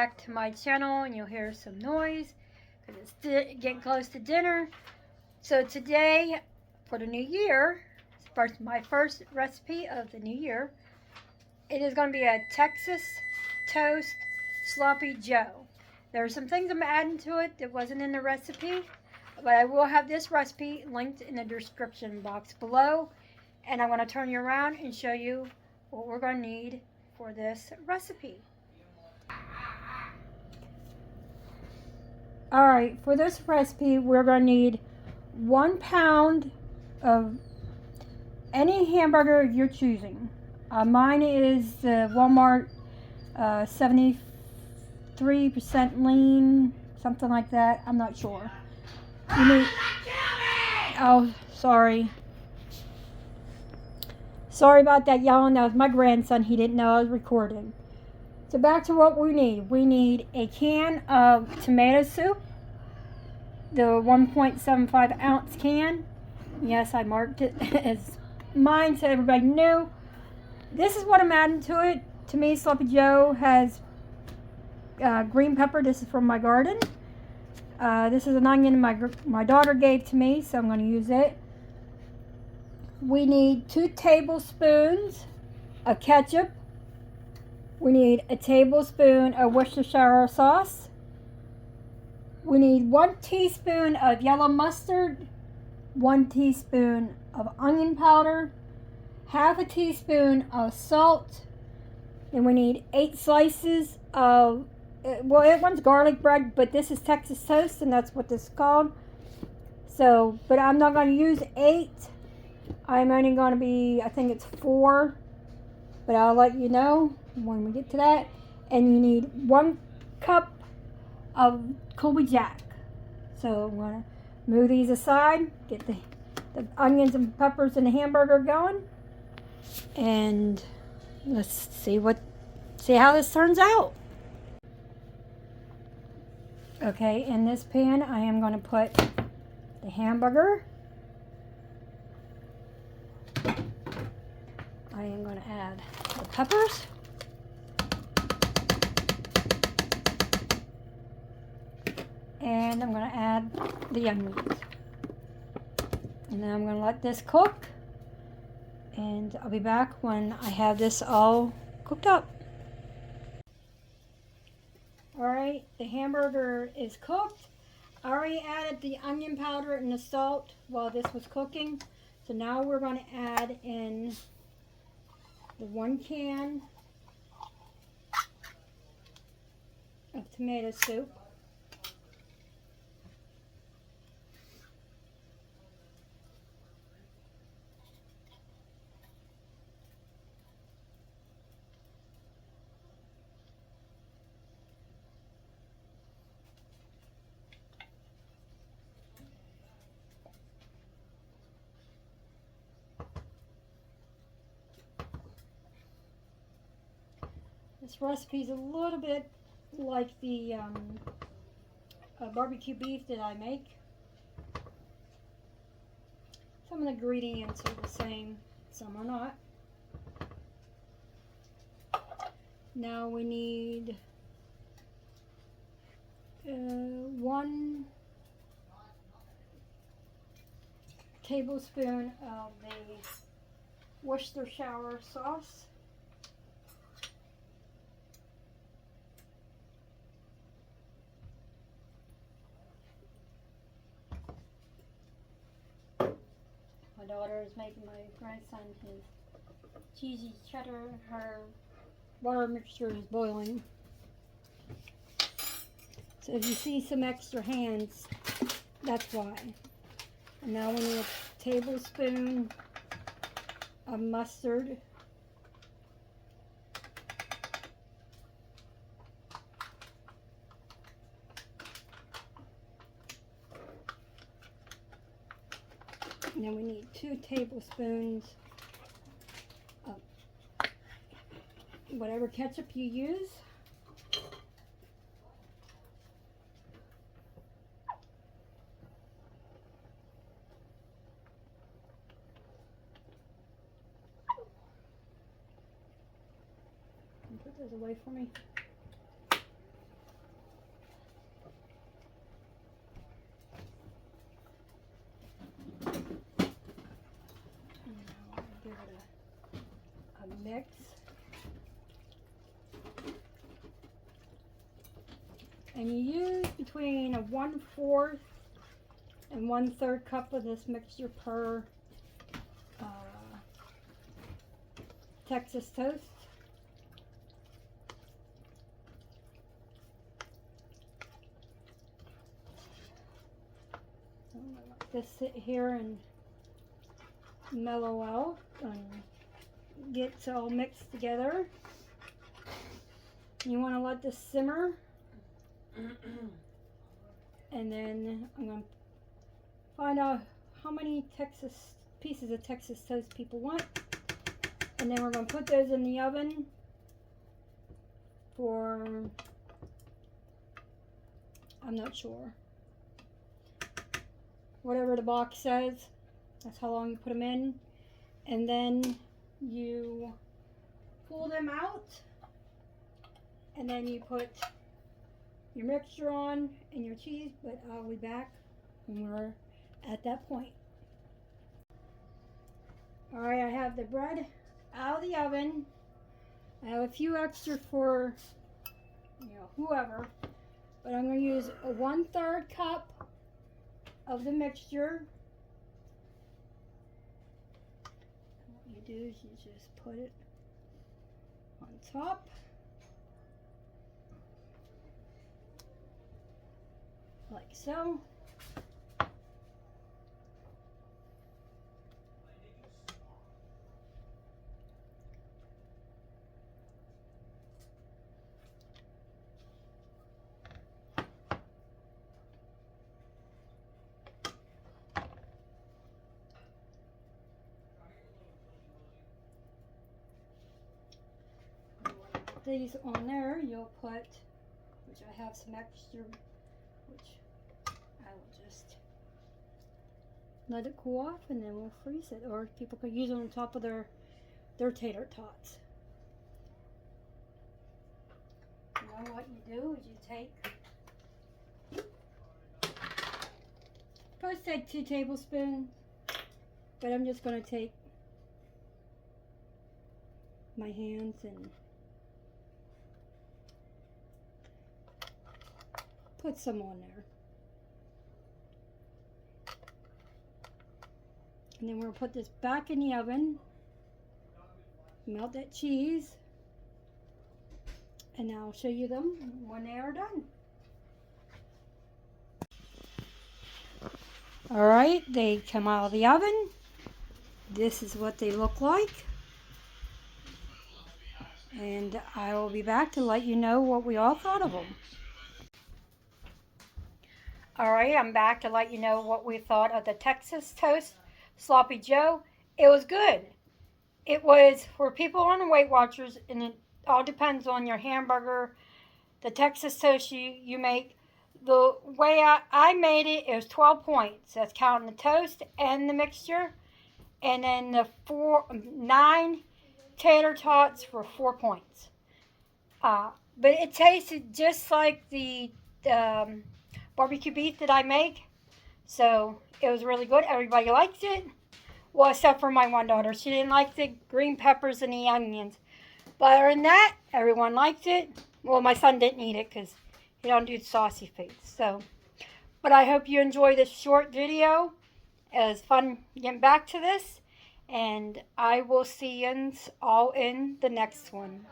back to my channel, and you'll hear some noise because it's getting close to dinner. So today, for the new year, my first recipe of the new year, it is going to be a Texas toast sloppy joe. There are some things I'm adding to it that wasn't in the recipe, but I will have this recipe linked in the description box below, and I'm going to turn you around and show you what we're going to need for this recipe. Alright, for this recipe we're going to need 1 pound of any hamburger you're choosing. Mine is the Walmart 73% lean, something like that. I'm not sure. You need, oh, sorry. Sorry about that yelling. That was my grandson. He didn't know I was recording. So back to what we need. We need a can of tomato soup, the 1.75 ounce can. Yes, I marked it as mine so everybody knew. This is what I'm adding to it. To me, Sloppy Joe has green pepper. This is from my garden. This is an onion my daughter gave to me, so I'm going to use it. We need 2 tablespoons of ketchup. We need a tablespoon of Worcestershire sauce. We need 1 teaspoon of yellow mustard, 1 teaspoon of onion powder, half a teaspoon of salt, and we need 8 slices of, well, it one's garlic bread, but this is Texas toast, and that's what this is called. So, but I'm not going to use 8. I'm only going to be, I think it's 4, but I'll let you know when we get to that. And you need 1 cup of Colby Jack. So I'm going to move these aside, get the onions and peppers and the hamburger going, and let's see how this turns out. Okay, in this pan I am going to put the hamburger. I am going to add the peppers. And I'm going to add the onions. And then I'm going to let this cook. And I'll be back when I have this all cooked up. Alright, the hamburger is cooked. I already added the onion powder and the salt while this was cooking. So now we're going to add in the 1 can of tomato soup. This recipe is a little bit like the barbecue beef that I make. Some of the ingredients are the same, some are not. Now we need 1 tablespoon of the Worcestershire sauce. My daughter is making my grandson his cheesy cheddar. Her water mixture is boiling. So if you see some extra hands, that's why. And now we need a tablespoon of mustard. And then we need 2 tablespoons of whatever ketchup you use. Put those away for me. mix. And you use between a 1/4 and 1/3 cup of this mixture per Texas toast. Let this sit here and mellow out and get all mixed together. You want to let this simmer. And then I'm going to find out how many pieces of Texas toast people want. And then we're going to put those in the oven for, I'm not sure, whatever the box says. That's how long you put them in. And then you pull them out. And then you put your mixture on and your cheese, but I'll be back when we're at that point. Alright, I have the bread out of the oven. I have a few extra for, whoever, but I'm going to use a 1/3 cup of the mixture. And what you do is you just put it on top. Like so. These on there, you'll put, which I have some extra, which I will just let it cool off and then we'll freeze it, or people could use it on top of their tater tots. You know what you do is you supposed to take 2 tablespoons, but I'm just going to take my hands and put some on there. And then we're going to put this back in the oven, melt that cheese, and I'll show you them when they are done. Alright, they come out of the oven. This is what they look like. And I will be back to let you know what we all thought of them. Alright, I'm back to let you know what we thought of the Texas Toast Sloppy Joe. It was good. It was for people on the Weight Watchers, and it all depends on your hamburger. The Texas Toast you make, the way I made it, it was 12 points. That's counting the toast and the mixture. And then the 9 tater tots for 4 points. But it tasted just like the barbecue beef that I make. So it was really good. Everybody liked it. Well, except for my one daughter. She didn't like the green peppers and the onions. But other than that, everyone liked it. Well, my son didn't eat it because he don't do saucy foods. So, but I hope you enjoy this short video. It was fun getting back to this. And I will see you all in the next one.